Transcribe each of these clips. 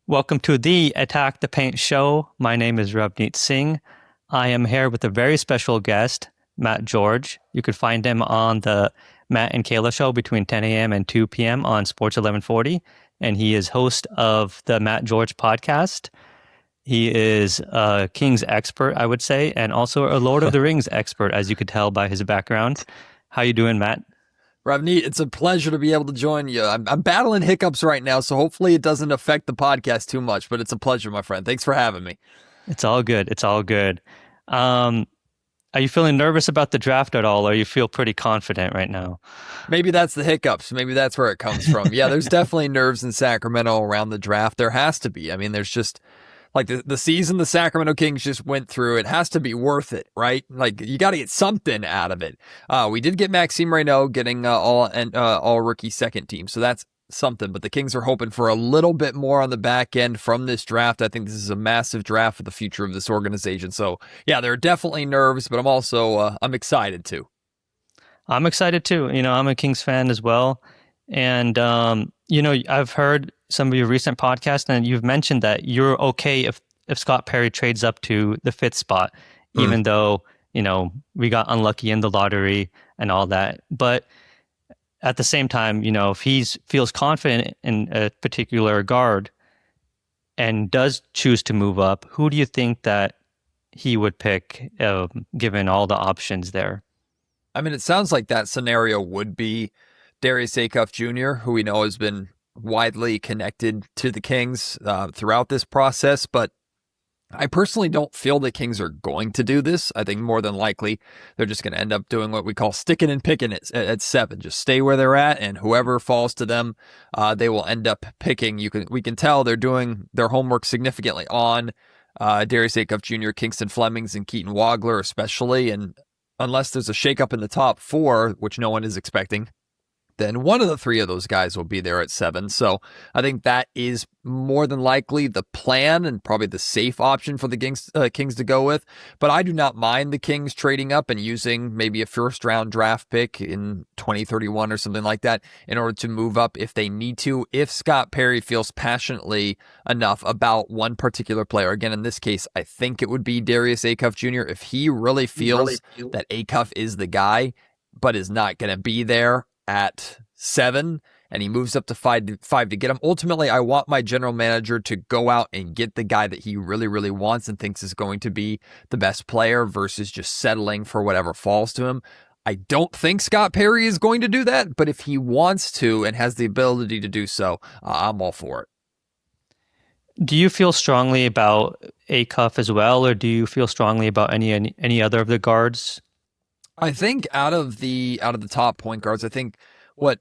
Welcome to the Attack the Paint show. My name is Ravneet Singh. I am here with a very special guest, Matt George. You could find him on the Matt and Kayla show between 10 a.m. and 2 p.m. on Sports 1140. And he is host of the Matt George podcast. He is a Kings expert, I would say, and also a Lord of the Rings expert, as you could tell by his background. How you doing, Matt? Ravneet, it's a pleasure to be able to join you. I'm battling hiccups right now, so hopefully it doesn't affect the podcast too much, but it's a pleasure, my friend. Thanks for having me. It's all good. It's all good. Are you feeling nervous about the draft at all, or you feel pretty confident right now? Maybe that's the hiccups. Maybe that's where it comes from. Yeah, there's definitely nerves in Sacramento around the draft. There has to be. I mean, there's just like the season the Sacramento Kings just went through, it has to be worth it, right? Like, you got to get something out of it. We did get Maxime Reynaud getting all rookie second team, so that's something. But the Kings are hoping for a little bit more on the back end from this draft. I think this is a massive draft for the future of this organization. So yeah, there are definitely nerves, but I'm excited too. I'm excited too. I'm a Kings fan as well, and I've heard some of your recent podcasts, and you've mentioned that you're okay if Scott Perry trades up to the fifth spot, even though, we got unlucky in the lottery and all that. But at the same time, if he feels confident in a particular guard and does choose to move up, who do you think that he would pick, given all the options there? I mean, it sounds like that scenario would be Darius Acuff Jr., who we know has been widely connected to the Kings throughout this process, but I personally don't feel the Kings are going to do this. I think more than likely they're just going to end up doing what we call sticking and picking at 7. Just stay where they're at, and whoever falls to them, they will end up picking. We can tell they're doing their homework significantly on Darius Acuff Jr., Kingston Flemings, and Keaton Wagler especially, and unless there's a shakeup in the top 4, which no one is expecting, then one of the 3 of those guys will be there at 7. So I think that is more than likely the plan and probably the safe option for the Kings to go with. But I do not mind the Kings trading up and using maybe a first-round draft pick in 2031 or something like that in order to move up if they need to, if Scott Perry feels passionately enough about one particular player. Again, in this case, I think it would be Darius Acuff Jr. If he really feels that Acuff is the guy, but is not going to be there at 7, and he moves up to 5 to get him. Ultimately, I want my general manager to go out and get the guy that he really, really wants and thinks is going to be the best player versus just settling for whatever falls to him. I don't think Scott Perry is going to do that, but if he wants to and has the ability to do so, I'm all for it. Do you feel strongly about Acuff as well, or do you feel strongly about any other of the guards? I think out of the top point guards, I think what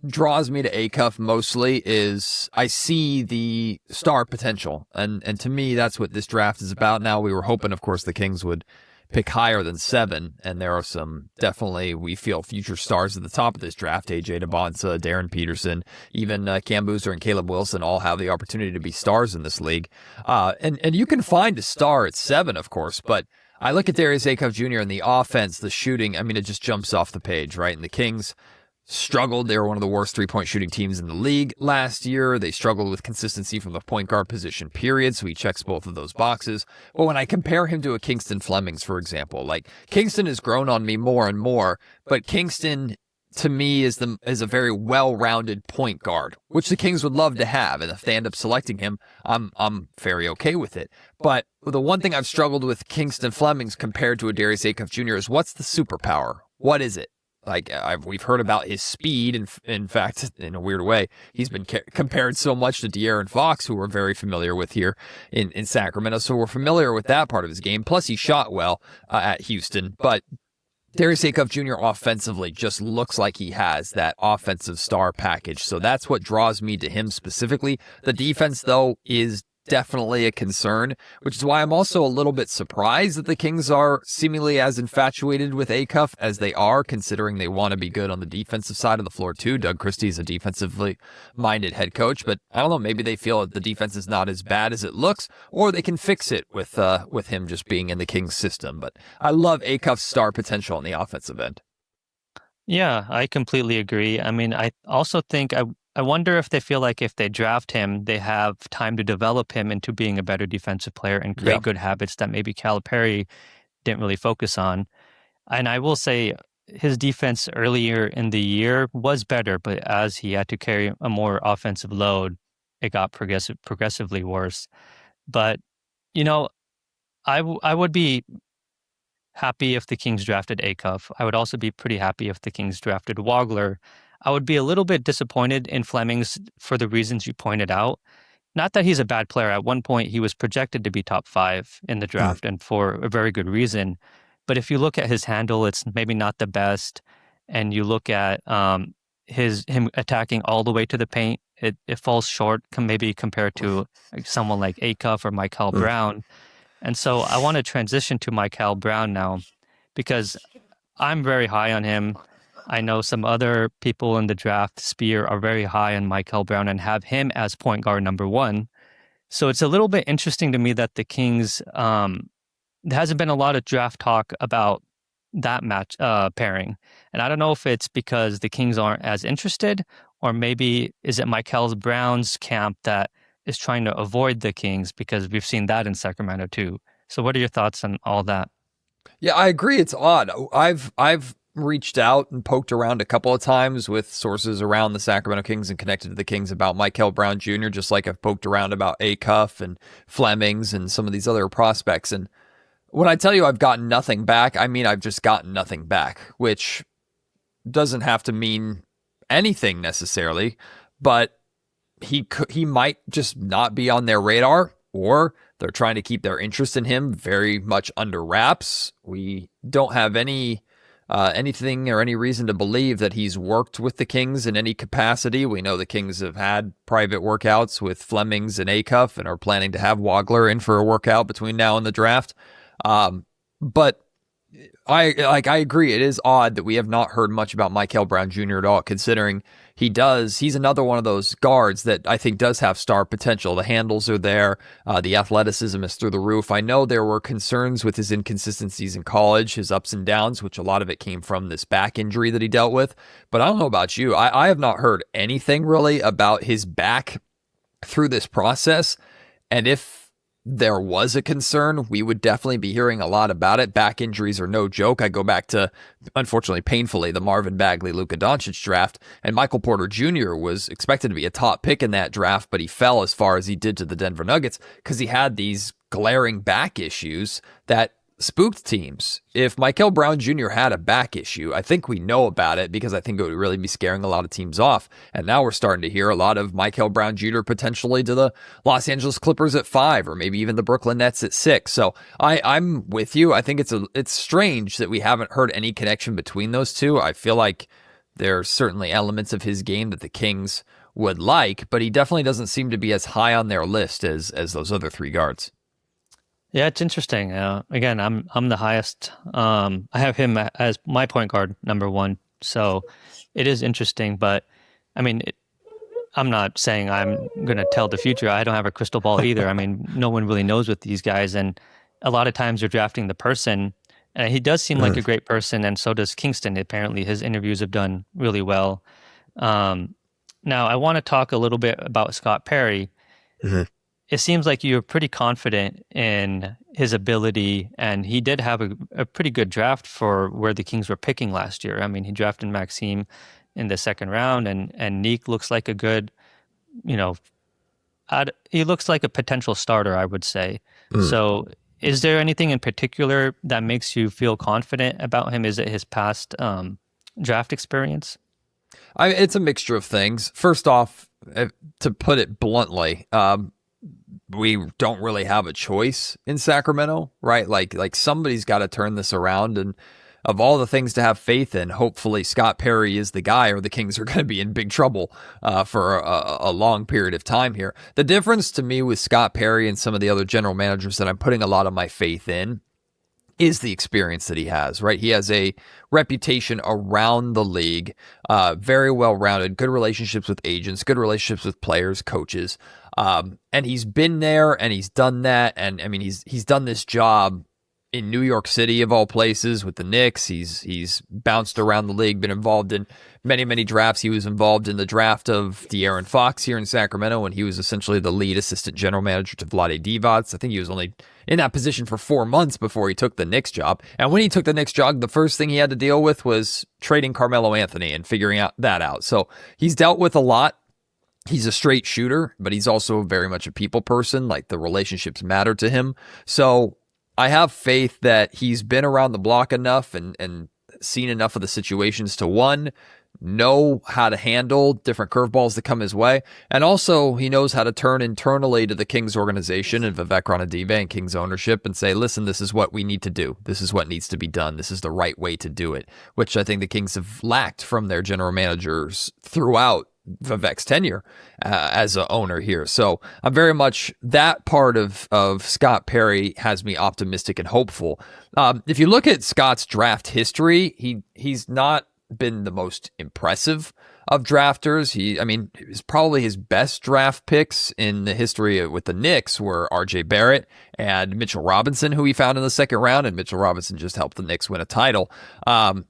draws me to Acuff mostly is I see the star potential. And to me, that's what this draft is about now. We were hoping, of course, the Kings would pick higher than 7. And there are some definitely, we feel, future stars at the top of this draft. AJ DeBonsa, Darren Peterson, even Cam Boozer and Caleb Wilson all have the opportunity to be stars in this league. And you can find a star at 7, of course, but I look at Darius Acuff Jr. and the offense, the shooting, I mean, it just jumps off the page, right? And the Kings struggled. They were one of the worst three-point shooting teams in the league last year. They struggled with consistency from the point guard position, period. So he checks both of those boxes. But when I compare him to a Kingston Flemings, for example, like Kingston has grown on me more and more, but Kingston to me is a very well-rounded point guard, which the Kings would love to have. And if they end up selecting him, I'm very okay with it. But the one thing I've struggled with Kingston Flemings compared to a Darius Acuff Jr. is what's the superpower? What is it? Like we've heard about his speed, and in fact, in a weird way, he's been compared so much to De'Aaron Fox, who we're very familiar with here in Sacramento. So we're familiar with that part of his game. Plus, he shot well at Houston, but Darius Acuff Jr. offensively just looks like he has that offensive star package. So that's what draws me to him specifically. The defense, though, is definitely a concern, which is why I'm also a little bit surprised that the Kings are seemingly as infatuated with Acuff as they are, considering they want to be good on the defensive side of the floor too. Doug Christie is a defensively minded head coach, but I don't know, maybe they feel that the defense is not as bad as it looks, or they can fix it with him just being in the Kings system. But I love Acuff's star potential on the offensive end. Yeah, I completely agree. I mean, I also think I wonder if they feel like if they draft him, they have time to develop him into being a better defensive player and Yeah. create good habits that maybe Calipari didn't really focus on. And I will say his defense earlier in the year was better, but as he had to carry a more offensive load, it got progressively worse. But, you know, I would be happy if the Kings drafted Acuff. I would also be pretty happy if the Kings drafted Wagler. I would be a little bit disappointed in Flemings for the reasons you pointed out. Not that he's a bad player. At one point, he was projected to be top five in the Mm. draft, and for a very good reason. But if you look at his handle, it's maybe not the best. And you look at him attacking all the way to the paint, it falls short, maybe compared to like someone like Acuff or Mikel Mm. Brown. And so I want to transition to Mikel Brown now because I'm very high on him. I know some other people in the draft sphere are very high on Mikel Brown and have him as point guard number one. So it's a little bit interesting to me that the Kings, there hasn't been a lot of draft talk about that match pairing. And I don't know if it's because the Kings aren't as interested, or maybe is it Mikel Brown's camp that is trying to avoid the Kings because we've seen that in Sacramento too. So what are your thoughts on all that? Yeah, I agree. It's odd. I've reached out and poked around a couple of times with sources around the Sacramento Kings and connected to the Kings about Mikel Brown Jr., just like I've poked around about Acuff and Flemings and some of these other prospects. And when I tell you I've gotten nothing back, I mean I've just gotten nothing back, which doesn't have to mean anything necessarily, but he might just not be on their radar, or they're trying to keep their interest in him very much under wraps. We don't have anything or any reason to believe that he's worked with the Kings in any capacity. We know the Kings have had private workouts with Flemings and Acuff and are planning to have Wagler in for a workout between now and the draft. But I agree. It is odd that we have not heard much about Mikel Brown Jr. at all, considering he's another one of those guards that I think does have star potential. The handles are there. The athleticism is through the roof. I know there were concerns with his inconsistencies in college, his ups and downs, which a lot of it came from this back injury that he dealt with. But I don't know about you. I have not heard anything really about his back through this process. And if there was a concern, we would definitely be hearing a lot about it. Back injuries are no joke. I go back to, unfortunately, painfully, the Marvin Bagley, Luka Doncic draft, and Michael Porter Jr. was expected to be a top pick in that draft, but he fell as far as he did to the Denver Nuggets because he had these glaring back issues that spooked teams. If Mikel Brown Jr. had a back issue, I think we know about it because I think it would really be scaring a lot of teams off. And now we're starting to hear a lot of Mikel Brown Jr. potentially to the Los Angeles Clippers at 5, or maybe even the Brooklyn Nets at 6. So I'm with you. I think it's strange that we haven't heard any connection between those two. I feel like there's certainly elements of his game that the Kings would like, but he definitely doesn't seem to be as high on their list as those other three guards. Yeah, it's interesting. Again, I'm the highest. I have him as my point guard number one. So it is interesting, but I mean, I'm not saying I'm going to tell the future. I don't have a crystal ball either. I mean, no one really knows with these guys, and a lot of times you're drafting the person, and he does seem like a great person, and so does Kingston. Apparently, his interviews have done really well. Now, I want to talk a little bit about Scott Perry. Mm-hmm. It seems like you're pretty confident in his ability, and he did have a pretty good draft for where the Kings were picking last year. I mean, he drafted Maxime in the second round, and Neek looks like a good, he looks like a potential starter, I would say. So is there anything in particular that makes you feel confident about him? Is it his past draft experience? It's a mixture of things. First off, to put it bluntly, we don't really have a choice in Sacramento, right? Like somebody's got to turn this around, and of all the things to have faith in, hopefully Scott Perry is the guy, or the Kings are going to be in big trouble for a long period of time here. The difference to me with Scott Perry and some of the other general managers that I'm putting a lot of my faith in is the experience that he has, right? He has a reputation around the league, very well-rounded, good relationships with agents, good relationships with players, coaches. And he's been there and he's done that. And I mean, he's done this job in New York City of all places with the Knicks. He's bounced around the league, been involved in many drafts. He was involved in the draft of De'Aaron Fox here in Sacramento when he was essentially the lead assistant general manager to Vlade Divac. I think he was only in that position for 4 months before he took the Knicks job. And when he took the Knicks job, the first thing he had to deal with was trading Carmelo Anthony and figuring that out. So he's dealt with a lot. He's a straight shooter, but he's also very much a people person. Like, the relationships matter to him. So I have faith that he's been around the block enough and seen enough of the situations to, one, know how to handle different curveballs that come his way. And also, he knows how to turn internally to the Kings organization and Vivek Ranadive and Kings ownership and say, listen, this is what we need to do. This is what needs to be done. This is the right way to do it, which I think the Kings have lacked from their general managers throughout Vivek's tenure as an owner here. So I'm very much, that part of Scott Perry has me optimistic and hopeful. If you look at Scott's draft history, he's not been the most impressive of drafters. It's probably his best draft picks in the history with the Knicks were R.J. Barrett and Mitchell Robinson, who he found in the second round, and Mitchell Robinson just helped the Knicks win a title.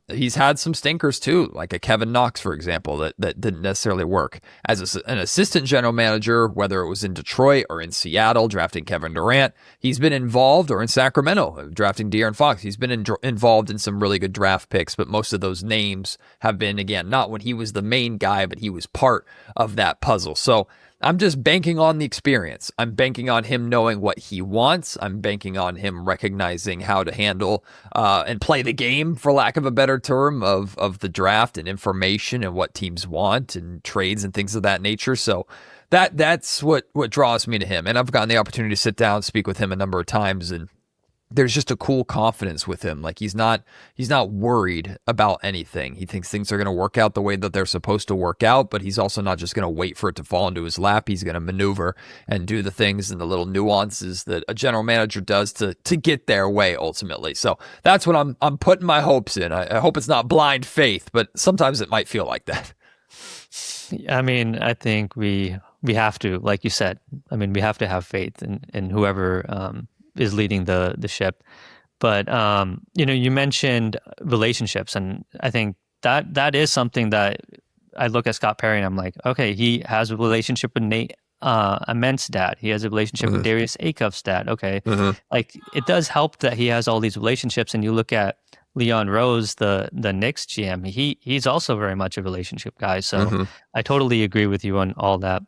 He's had some stinkers too, like a Kevin Knox, for example, that didn't necessarily work. As an assistant general manager, whether it was in Detroit or in Seattle, drafting Kevin Durant, he's been involved, or in Sacramento, drafting De'Aaron Fox. He's been involved in some really good draft picks, but most of those names have been, again, not when he was the main guy, but he was part of that puzzle. So I'm just banking on the experience. I'm banking on him knowing what he wants. I'm banking on him recognizing how to handle and play the game, for lack of a better term, of the draft and information and what teams want and trades and things of that nature. So that's what draws me to him. And I've gotten the opportunity to sit down, speak with him a number of times, and there's just a cool confidence with him. Like, he's not worried about anything. He thinks things are going to work out the way that they're supposed to work out, but he's also not just going to wait for it to fall into his lap. He's going to maneuver and do the things and the little nuances that a general manager does to get their way ultimately. So that's what I'm putting my hopes in. I hope it's not blind faith, but sometimes it might feel like that. I think we have to, like you said, we have to have faith in whoever is leading the ship. But you mentioned relationships, and I think that is something that I look at Scott Perry and I'm like, okay, he has a relationship with Nate Amen's dad. He has a relationship with Darius Acuff's dad. Okay. Like, it does help that he has all these relationships. And you look at Leon Rose, the Knicks GM, he's also very much a relationship guy. So I totally agree with you on all that.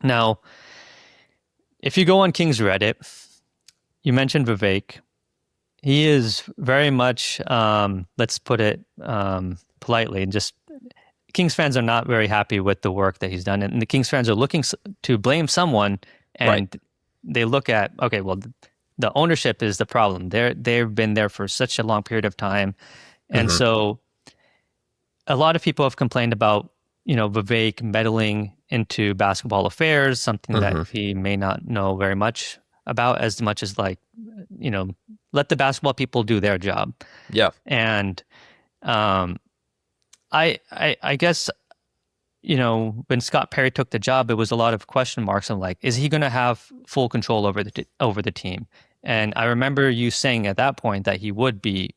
Now, if you go on King's Reddit, you mentioned Vivek. He is very much, let's put it politely, and just Kings fans are not very happy with the work that he's done. And the Kings fans are looking to blame someone, and they look at, okay, well, the ownership is the problem. They've been there for such a long period of time. And so a lot of people have complained about, Vivek meddling into basketball affairs, something that he may not know very much about, as much as, like, let the basketball people do their job. Yeah. And I guess, when Scott Perry took the job, it was a lot of question marks on, like, is he going to have full control over the team? And I remember you saying at that point that he would be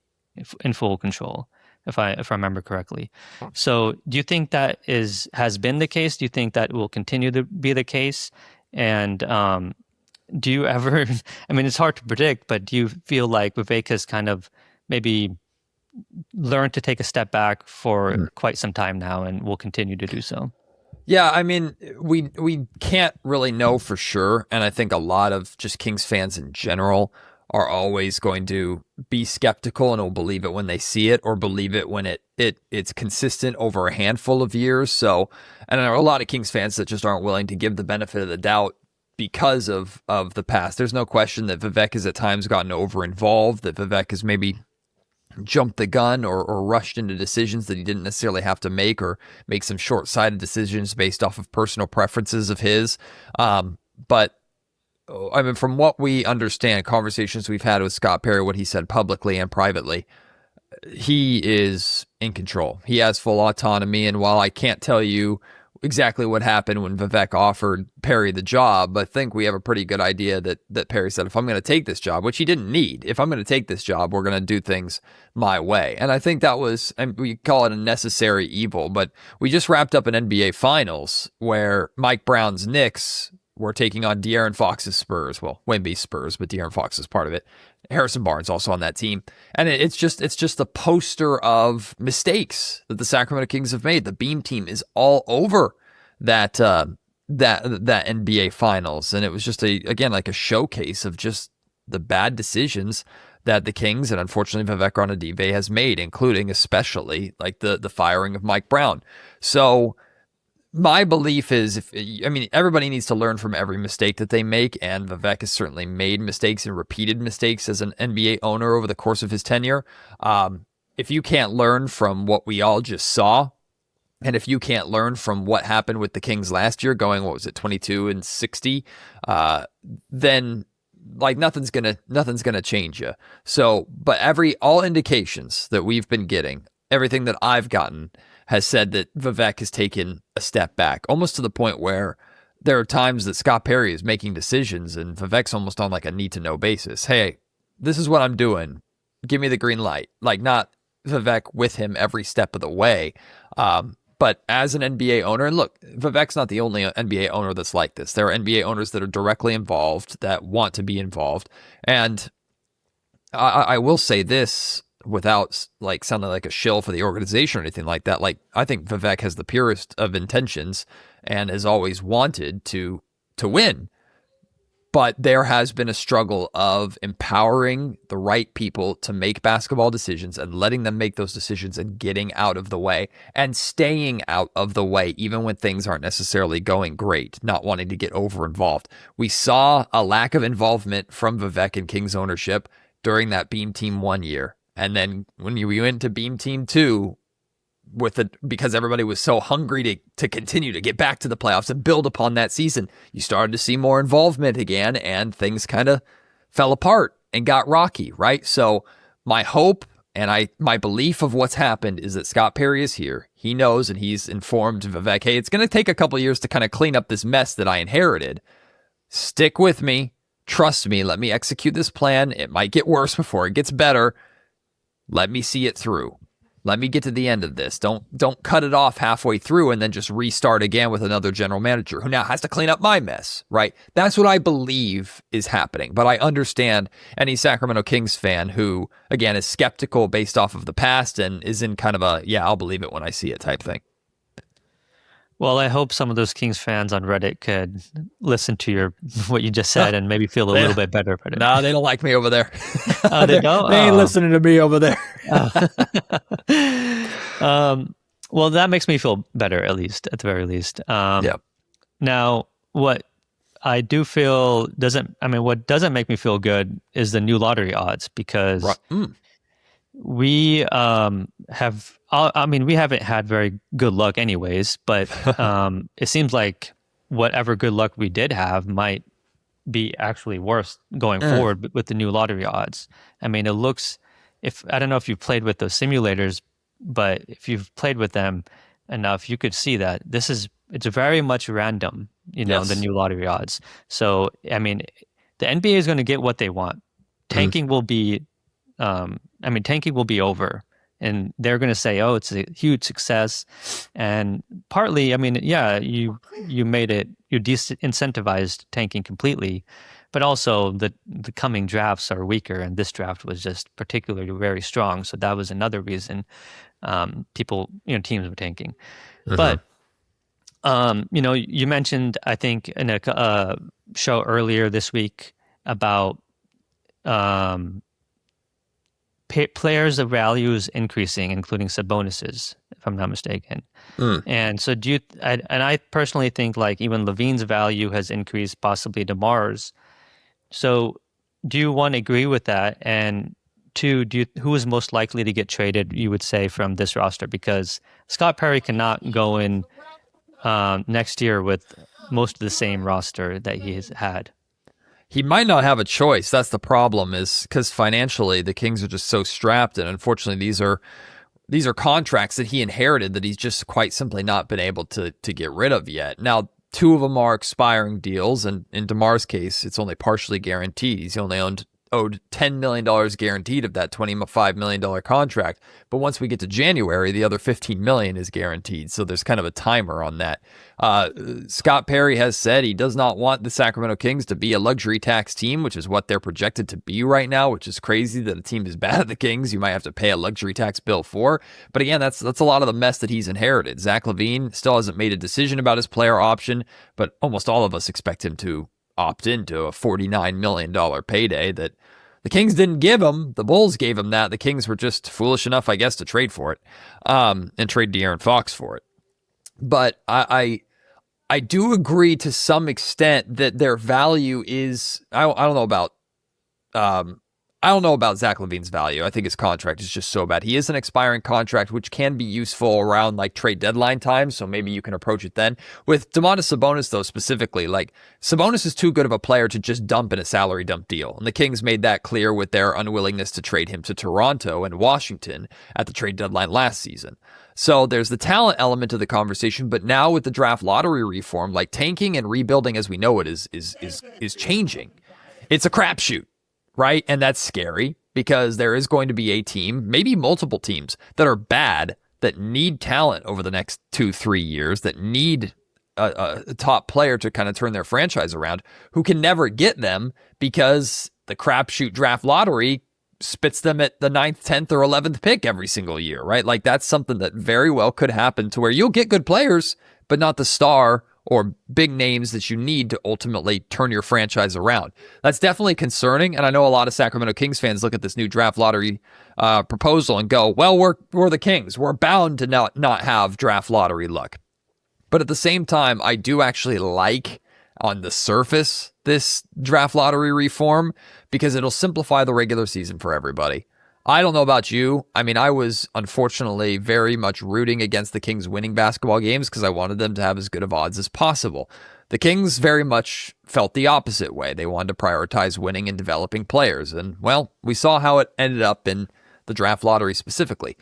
in full control, if I remember correctly. So do you think that has been the case? Do you think that will continue to be the case? And do you ever, it's hard to predict, but do you feel like Vivek has kind of maybe learned to take a step back for quite some time now and will continue to do so? Yeah, we can't really know for sure. And I think a lot of just Kings fans in general are always going to be skeptical and will believe it when they see it, or believe it when it's consistent over a handful of years. So, and there are a lot of Kings fans that just aren't willing to give the benefit of the doubt because of the past. There's no question that Vivek has at times gotten over-involved, that Vivek has maybe jumped the gun or rushed into decisions that he didn't necessarily have to make, or make some short-sighted decisions based off of personal preferences of his. But from what we understand, conversations we've had with Scott Perry, what he said publicly and privately, he is in control. He has full autonomy. And while I can't tell you exactly what happened when Vivek offered Perry the job. I think we have a pretty good idea that Perry said, if I'm going to take this job, which he didn't need, if I'm going to take this job, we're going to do things my way. And I think that was, and we call it a necessary evil, but we just wrapped up an NBA Finals where Mike Brown's Knicks were taking on De'Aaron Fox's Spurs. Well, Wemby's Spurs, but De'Aaron Fox is part of it. Harrison Barnes also on that team. And it's just the poster of mistakes that the Sacramento Kings have made. The Beam team is all over that NBA Finals. And it was just again like a showcase of just the bad decisions that the Kings and unfortunately Vivek Ranadive has made, including especially like the firing of Mike Brown. So my belief is, everybody needs to learn from every mistake that they make, and Vivek has certainly made mistakes and repeated mistakes as an NBA owner over the course of his tenure. If you can't learn from what we all just saw, and if you can't learn from what happened with the Kings last year, going, 22-60, then like nothing's gonna change you. So, but all indications that we've been getting, everything that I've gotten, has said that Vivek has taken a step back, almost to the point where there are times that Scott Perry is making decisions and Vivek's almost on like a need-to-know basis. Hey, this is what I'm doing. Give me the green light. Like, not Vivek with him every step of the way. But as an NBA owner, and look, Vivek's not the only NBA owner that's like this. There are NBA owners that are directly involved, that want to be involved. And I will say this, without like sounding like a shill for the organization or anything like that. Like, I think Vivek has the purest of intentions and has always wanted to win. But there has been a struggle of empowering the right people to make basketball decisions and letting them make those decisions and getting out of the way and staying out of the way, even when things aren't necessarily going great, not wanting to get over involved. We saw a lack of involvement from Vivek and Kings ownership during that Beam Team 1 year. And then when you went to Beam Team 2, because everybody was so hungry to continue to get back to the playoffs and build upon that season, you started to see more involvement again, and things kind of fell apart and got rocky, right? So my hope and my belief of what's happened is that Scott Perry is here. He knows, and he's informed Vivek, hey, it's going to take a couple years to kind of clean up this mess that I inherited. Stick with me. Trust me. Let me execute this plan. It might get worse before it gets better. Let me see it through. Let me get to the end of this. Don't cut it off halfway through and then just restart again with another general manager who now has to clean up my mess, right? That's what I believe is happening. But I understand any Sacramento Kings fan who, again, is skeptical based off of the past and is in kind of a, yeah, I'll believe it when I see it type thing. Well, I hope some of those Kings fans on Reddit could listen to what you just said and maybe feel a little bit better about it. No, they don't like me over there. They don't? They ain't listening to me over there. Well, that makes me feel better, at the very least. Yeah. Now, what I do feel what doesn't make me feel good is the new lottery odds, because we we haven't had very good luck anyways, but it seems like whatever good luck we did have might be actually worse going forward with the new lottery odds. I mean, it looks, I don't know if you've played with those simulators, but if you've played with them enough, you could see that it's very much random, Yes. the new lottery odds. So, I mean, the NBA is going to get what they want. Tanking will be tanking will be over, and they're going to say, oh, it's a huge success. And partly, you made it, you incentivized tanking completely, but also the coming drafts are weaker, and this draft was just particularly very strong. So that was another reason teams were tanking. But, you mentioned, I think, in a show earlier this week about players of values increasing, including Sabonis's, if I'm not mistaken. And so I personally think like even Levine's value has increased, possibly DeMar's. So do you, one, agree with that? And two, who is most likely to get traded, you would say, from this roster? Because Scott Perry cannot go in next year with most of the same roster that he has had. He might not have a choice. That's the problem, is because financially the Kings are just so strapped, and unfortunately these are these are contracts that he inherited that he's just quite simply not been able to get rid of yet. Now, 2 of them are expiring deals, and in DeMar's case, it's only partially guaranteed. He's only owed $10 million guaranteed of that $25 million contract. But once we get to January, the other $15 million is guaranteed. So there's kind of a timer on that. Scott Perry has said he does not want the Sacramento Kings to be a luxury tax team, which is what they're projected to be right now, which is crazy that a team as bad as the Kings, you might have to pay a luxury tax bill for. But again, that's a lot of the mess that he's inherited. Zach LaVine still hasn't made a decision about his player option, but almost all of us expect him to opt into a $49 million payday that the Kings didn't give him. The Bulls gave him that. The Kings were just foolish enough, I guess, to trade for it, and trade De'Aaron Fox for it. But I do agree to some extent that their value is, I don't know about Zach LaVine's value. I think his contract is just so bad. He is an expiring contract, which can be useful around like trade deadline time. So maybe you can approach it then. With Domantas Sabonis, though, specifically, like Sabonis is too good of a player to just dump in a salary dump deal. And the Kings made that clear with their unwillingness to trade him to Toronto and Washington at the trade deadline last season. So there's the talent element of the conversation, but now with the draft lottery reform, like tanking and rebuilding as we know it is changing. It's a crapshoot. Right? And that's scary because there is going to be a team, maybe multiple teams that are bad, that need talent over the next 2-3 years, that need a top player to kind of turn their franchise around, who can never get them because the crapshoot draft lottery spits them at the 9th, 10th, or 11th pick every single year, right? Like that's something that very well could happen to where you'll get good players, but not the star or big names that you need to ultimately turn your franchise around. That's definitely concerning, and I know a lot of Sacramento Kings fans look at this new draft lottery proposal and go, well, we're the Kings. We're bound to not have draft lottery luck. But at the same time, I do actually like, on the surface, this draft lottery reform because it'll simplify the regular season for everybody. I don't know about you. I mean, I was unfortunately very much rooting against the Kings winning basketball games because I wanted them to have as good of odds as possible. The Kings very much felt the opposite way. They wanted to prioritize winning and developing players. And, well, we saw how it ended up in the draft lottery specifically.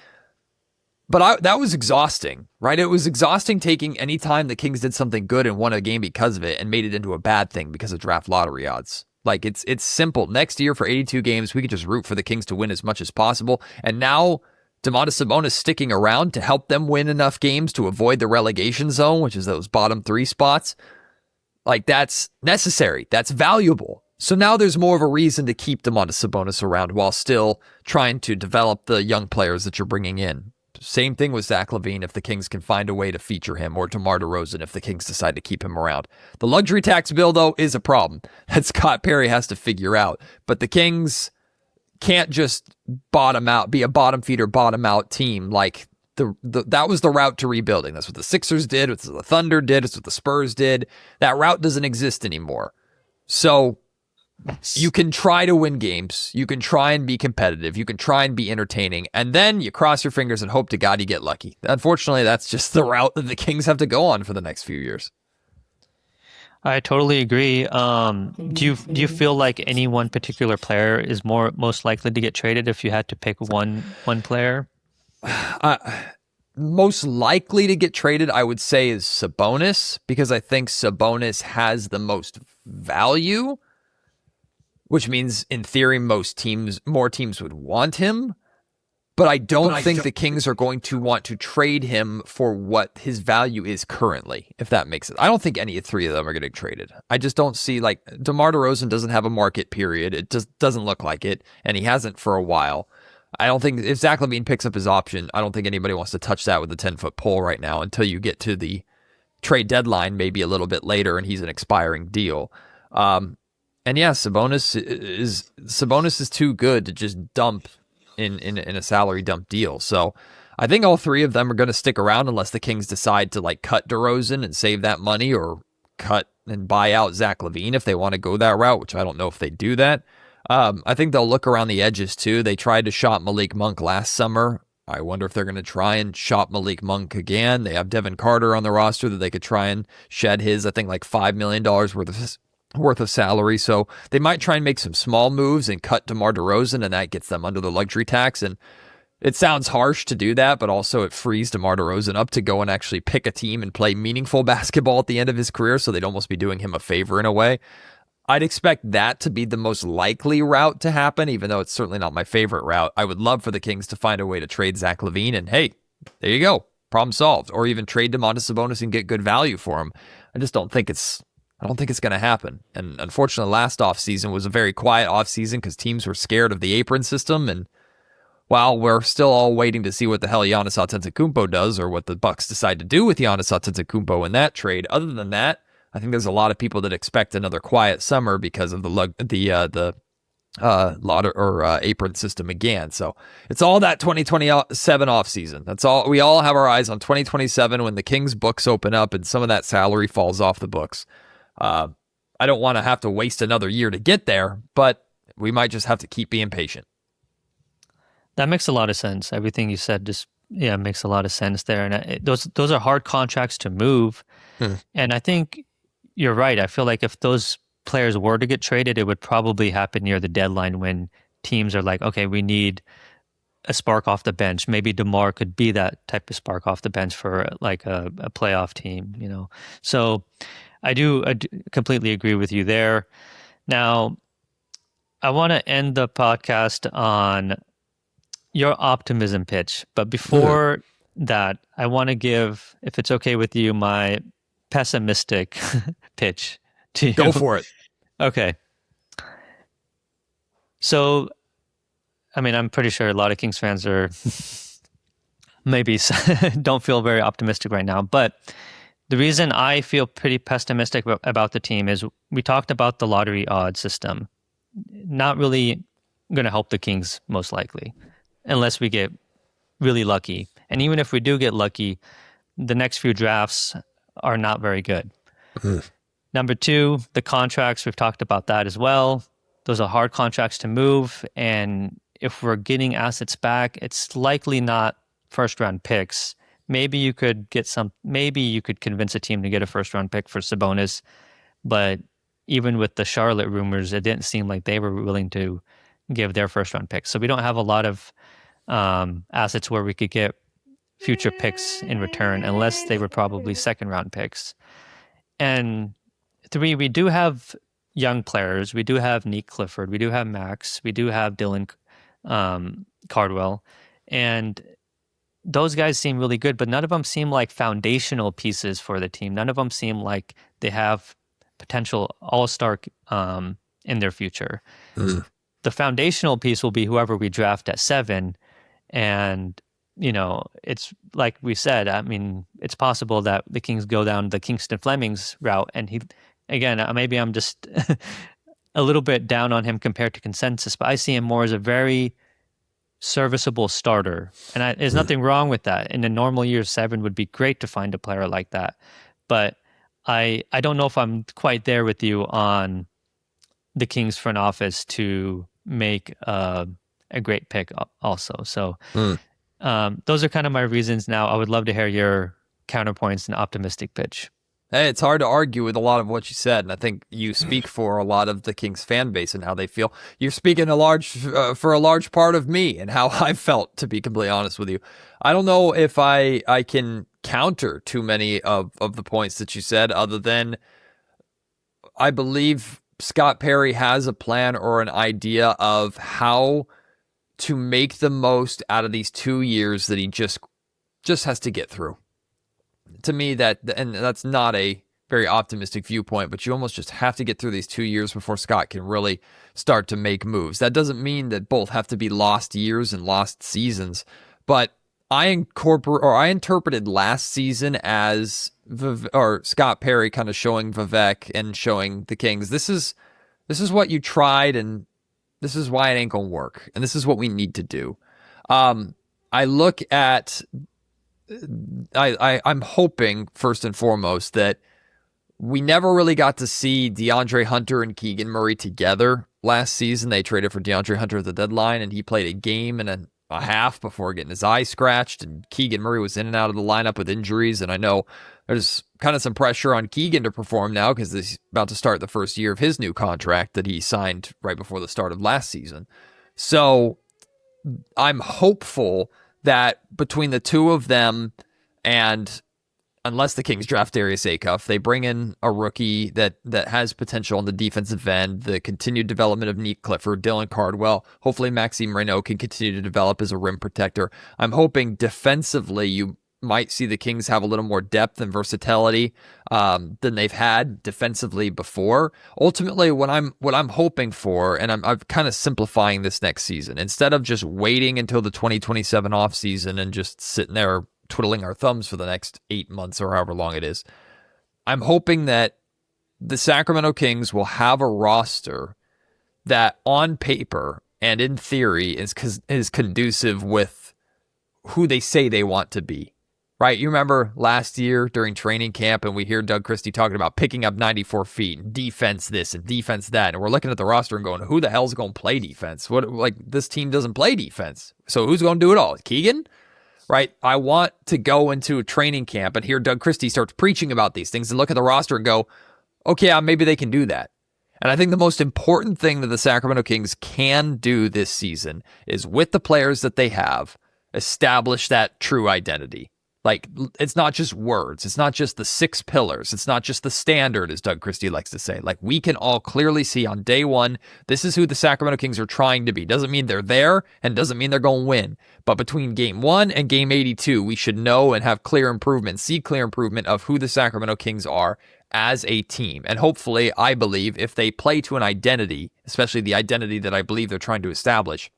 But that was exhausting, right? It was exhausting taking any time the Kings did something good and won a game because of it and made it into a bad thing because of draft lottery odds. Like, it's simple. Next year for 82 games, we could just root for the Kings to win as much as possible. And now Domantas Sabonis sticking around to help them win enough games to avoid the relegation zone, which is those bottom 3 spots. Like, that's necessary. That's valuable. So now there's more of a reason to keep Domantas Sabonis around while still trying to develop the young players that you're bringing in. Same thing with Zach LaVine if the Kings can find a way to feature him, or DeMar DeRozan if the Kings decide to keep him around. The luxury tax bill, though, is a problem that Scott Perry has to figure out. But the Kings can't just bottom out, be a bottom feeder, bottom out team. Like that was the route to rebuilding. That's what the Sixers did. It's what the Thunder did. It's what the Spurs did. That route doesn't exist anymore. So you can try to win games. You can try and be competitive. You can try and be entertaining. And then you cross your fingers and hope to God you get lucky. Unfortunately, that's just the route that the Kings have to go on for the next few years. I totally agree. Do you feel like any one particular player is most likely to get traded if you had to pick one player? Most likely to get traded, I would say, is Sabonis, because I think Sabonis has the most value, which means in theory more teams would want him. But I don't think the Kings are going to want to trade him for what his value is currently, if that makes it. I don't think any of 3 of them are getting traded. I just don't see, like, DeMar DeRozan doesn't have a market period. It just doesn't look like it, and he hasn't for a while. I don't think, if Zach LaVine picks up his option, I don't think anybody wants to touch that with a 10-foot pole right now until you get to the trade deadline, maybe a little bit later, and he's an expiring deal. And yeah, Sabonis is too good to just dump in a salary dump deal. So I think all 3 of them are going to stick around unless the Kings decide to, like, cut DeRozan and save that money, or cut and buy out Zach LaVine if they want to go that route, which I don't know if they do that. I think they'll look around the edges too. They tried to shop Malik Monk last summer. I wonder if they're going to try and shop Malik Monk again. They have Devin Carter on the roster that they could try and shed his, I think, like $5 million worth of salary. So they might try and make some small moves and cut DeMar DeRozan, and that gets them under the luxury tax. And it sounds harsh to do that, but also it frees DeMar DeRozan up to go and actually pick a team and play meaningful basketball at the end of his career. So they'd almost be doing him a favor in a way. I'd expect that to be the most likely route to happen, even though it's certainly not my favorite route. I would love for the Kings to find a way to trade Zach LaVine, and hey, there you go, problem solved. Or even trade Domantas Sabonis and get good value for him. I don't think it's going to happen. And unfortunately, last offseason was a very quiet offseason because teams were scared of the apron system. And while we're still all waiting to see what the hell Giannis Antetokounmpo does or what the Bucks decide to do with Giannis Antetokounmpo in that trade, other than that, I think there's a lot of people that expect another quiet summer because of the apron system again. So it's all that 2027 offseason. That's all. We all have our eyes on 2027 when the Kings books open up and some of that salary falls off the books. I don't want to have to waste another year to get there, but we might just have to keep being patient. That makes a lot of sense. Everything you said makes a lot of sense there. And those are hard contracts to move. And I think you're right. I feel like if those players were to get traded, it would probably happen near the deadline when teams are like, okay, we need a spark off the bench. Maybe DeMar could be that type of spark off the bench for like a playoff team, you know. So I do completely agree with you there. Now, I want to end the podcast on your optimism pitch. But before that, I want to give, if it's okay with you, my pessimistic pitch to you. Go for it. Okay. So, I mean, I'm pretty sure a lot of Kings fans are maybe don't feel very optimistic right now. But the reason I feel pretty pessimistic about the team is we talked about the lottery odds system. Not really going to help the Kings, most likely, unless we get really lucky. And even if we do get lucky, the next few drafts are not very good. Number two, the contracts, we've talked about that as well. Those are hard contracts to move. And if we're getting assets back, it's likely not first round picks. Maybe you could convince a team to get a first round pick for Sabonis. But even with the Charlotte rumors, it didn't seem like they were willing to give their first round picks. So we don't have a lot of assets where we could get future picks in return, unless they were probably second round picks. And three, we do have young players. We do have Nick Clifford. We do have Max. We do have Dylan Cardwell. And those guys seem really good, but none of them seem like foundational pieces for the team. None of them seem like they have potential all-star in their future. The foundational piece will be whoever we draft at 7. And, you know, it's like we said, I mean, it's possible that the Kings go down the Kingston Fleming's route. And he, again, maybe I'm just a little bit down on him compared to consensus, but I see him more as a very serviceable starter. And there's nothing wrong with that. In a normal year, 7 would be great to find a player like that. But I don't know if I'm quite there with you on the Kings front office to make a great pick also. So those are kind of my reasons now. I would love to hear your counterpoints and optimistic pitch. Hey, it's hard to argue with a lot of what you said, and I think you speak for a lot of the Kings fan base and how they feel. You're speaking for a large part of me and how I felt, to be completely honest with you. I don't know if I can counter too many of the points that you said, other than I believe Scott Perry has a plan or an idea of how to make the most out of these 2 years that he just has to get through. To me, that's not a very optimistic viewpoint, but you almost just have to get through these 2 years before Scott can really start to make moves. That doesn't mean that both have to be lost years and lost seasons, but I interpreted last season as Scott Perry kind of showing Vivek and showing the Kings, this is what you tried, and this is why it ain't gonna work, and this is what we need to do. I look at, I'm hoping first and foremost that we never really got to see DeAndre Hunter and Keegan Murray together last season. They traded for DeAndre Hunter at the deadline, and he played a game and a half before getting his eye scratched, and Keegan Murray was in and out of the lineup with injuries. And I know there's kind of some pressure on Keegan to perform now because he's about to start the first year of his new contract that he signed right before the start of last season. So I'm hopeful that between the two of them, and unless the Kings draft Darius Acuff, they bring in a rookie that has potential on the defensive end, the continued development of Neat Clifford, Dylan Cardwell. Hopefully Maxime Renault can continue to develop as a rim protector. I'm hoping defensively you might see the Kings have a little more depth and versatility than they've had defensively before. Ultimately, what I'm hoping for, and I'm kind of simplifying this next season, instead of just waiting until the 2027 offseason and just sitting there twiddling our thumbs for the next 8 months or however long it is, I'm hoping that the Sacramento Kings will have a roster that on paper and in theory is conducive with who they say they want to be. Right? You remember last year during training camp, and we hear Doug Christie talking about picking up 94 feet and defense this and defense that. And we're looking at the roster and going, who the hell's going to play defense? This team doesn't play defense. So who's going to do it all? Keegan? Right? I want to go into a training camp and hear Doug Christie starts preaching about these things and look at the roster and go, okay, maybe they can do that. And I think the most important thing that the Sacramento Kings can do this season is, with the players that they have, establish that true identity. Like, it's not just words. It's not just the 6 pillars. It's not just the standard, as Doug Christie likes to say. Like, we can all clearly see on day one, this is who the Sacramento Kings are trying to be. Doesn't mean they're there and doesn't mean they're going to win. But between game 1 and game 82, we should know and have clear improvement, see clear improvement of who the Sacramento Kings are as a team. And hopefully, I believe, if they play to an identity, especially the identity that I believe they're trying to establish,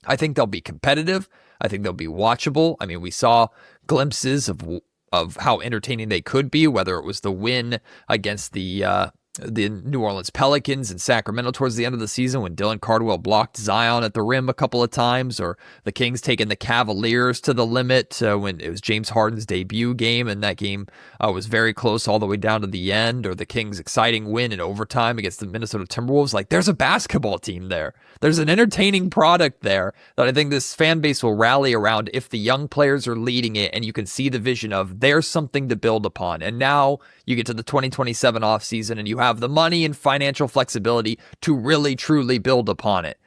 I think they'll be competitive. I think they'll be watchable. I mean, we saw glimpses of how entertaining they could be, whether it was the win against the New Orleans Pelicans in Sacramento towards the end of the season when Dylan Cardwell blocked Zion at the rim a couple of times, or the Kings taking the Cavaliers to the limit when it was James Harden's debut game, and that game was very close all the way down to the end, or the Kings' exciting win in overtime against the Minnesota Timberwolves. Like, there's a basketball team there. There's an entertaining product there that I think this fan base will rally around if the young players are leading it, and you can see the vision of there's something to build upon. And now you get to the 2027 offseason and you have the money and financial flexibility to really, truly build upon it.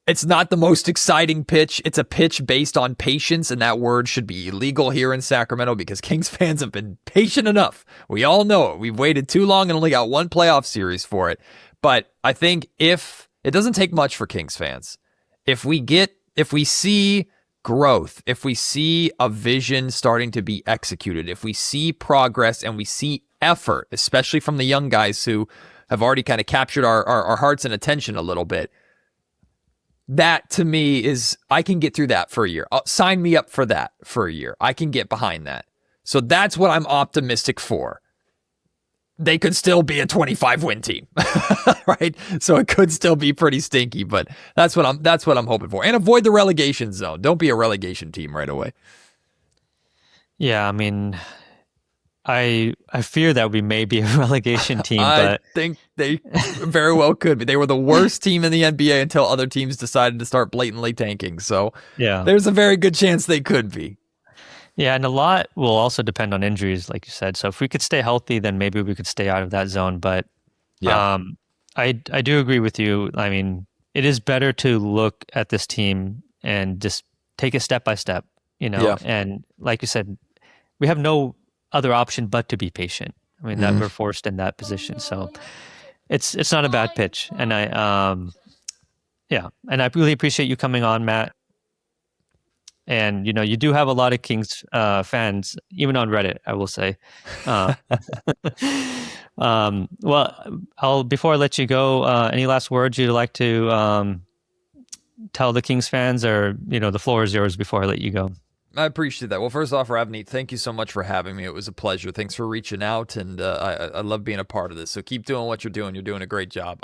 It's not the most exciting pitch. It's a pitch based on patience, and that word should be illegal here in Sacramento because Kings fans have been patient enough. We all know it. We've waited too long and only got one playoff series for it. But I think if it doesn't take much for Kings fans, if we see growth, if we see a vision starting to be executed, if we see progress and we see effort, especially from the young guys who have already kind of captured our hearts and attention a little bit, that to me is, I can get through that for a year. Sign me up for that for a year. I can get behind that. So that's what I'm optimistic for. They could still be a 25-win team, right? So it could still be pretty stinky, but that's what I'm hoping for. And avoid the relegation zone. Don't be a relegation team right away. Yeah, I mean, I fear that we may be a relegation team, I but think they very well could be. They were the worst team in the NBA until other teams decided to start blatantly tanking. So yeah, there's a very good chance they could be. Yeah, and a lot will also depend on injuries, like you said. So if we could stay healthy, then maybe we could stay out of that zone. But yeah, I do agree with you. I mean, it is better to look at this team and just take it step by step, Yeah. And like you said, we have no other option but to be patient. I mean, that we're forced in that position. So it's not a bad pitch. And and I really appreciate you coming on, Matt. And, you do have a lot of Kings fans, even on Reddit, I will say. Well, before I let you go, any last words you'd like to tell the Kings fans, or, the floor is yours before I let you go. I appreciate that. Well, first off, Ravneet, thank you so much for having me. It was a pleasure. Thanks for reaching out, and I love being a part of this. So keep doing what you're doing. You're doing a great job.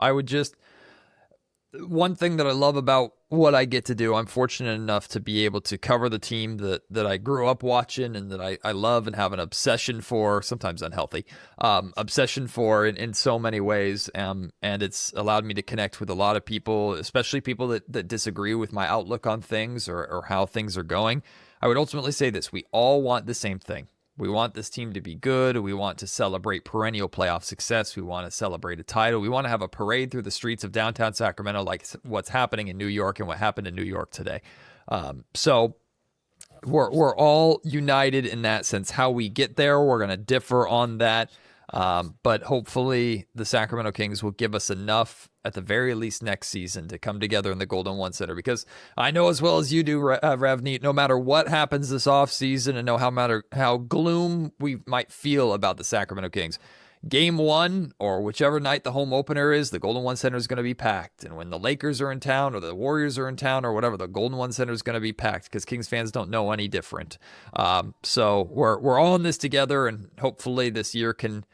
One thing that I love about what I get to do, I'm fortunate enough to be able to cover the team that I grew up watching and that I love and have an obsession for, sometimes unhealthy, obsession for in so many ways. And it's allowed me to connect with a lot of people, especially people that disagree with my outlook on things or how things are going. I would ultimately say this: we all want the same thing. We want this team to be good. We want to celebrate perennial playoff success. We want to celebrate a title. We want to have a parade through the streets of downtown Sacramento like what's happening in New York and what happened in New York today. So we're all united in that sense. How we get there, we're going to differ on that. But hopefully the Sacramento Kings will give us enough at the very least next season to come together in the Golden One Center, because I know as well as you do, Ravneet, no matter what happens this offseason and no matter how gloom we might feel about the Sacramento Kings, Game 1 or whichever night the home opener is, the Golden One Center is going to be packed. And when the Lakers are in town or the Warriors are in town or whatever, the Golden One Center is going to be packed, because Kings fans don't know any different. So we're all in this together, and hopefully this year can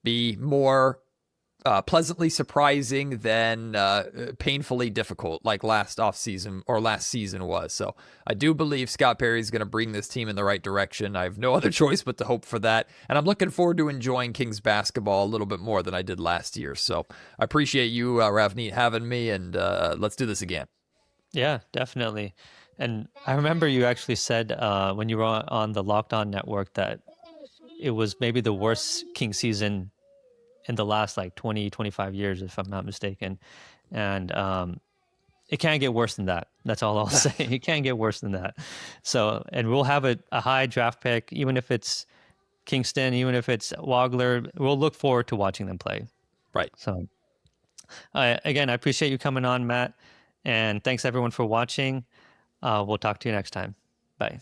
be more pleasantly surprising than painfully difficult, like last season was. So I do believe Scott Perry is going to bring this team in the right direction. I have no other choice but to hope for that. And I'm looking forward to enjoying Kings basketball a little bit more than I did last year. So I appreciate you, Ravneet, having me, and let's do this again. Yeah, definitely. And I remember you actually said when you were on the Locked On Network that it was maybe the worst King season in the last like 20, 25 years, if I'm not mistaken. And it can't get worse than that. That's all I'll say. It can't get worse than that. So, and we'll have a high draft pick, even if it's Kingston, even if it's Wagler. We'll look forward to watching them play. Right. So, again, I appreciate you coming on, Matt. And thanks everyone for watching. We'll talk to you next time. Bye.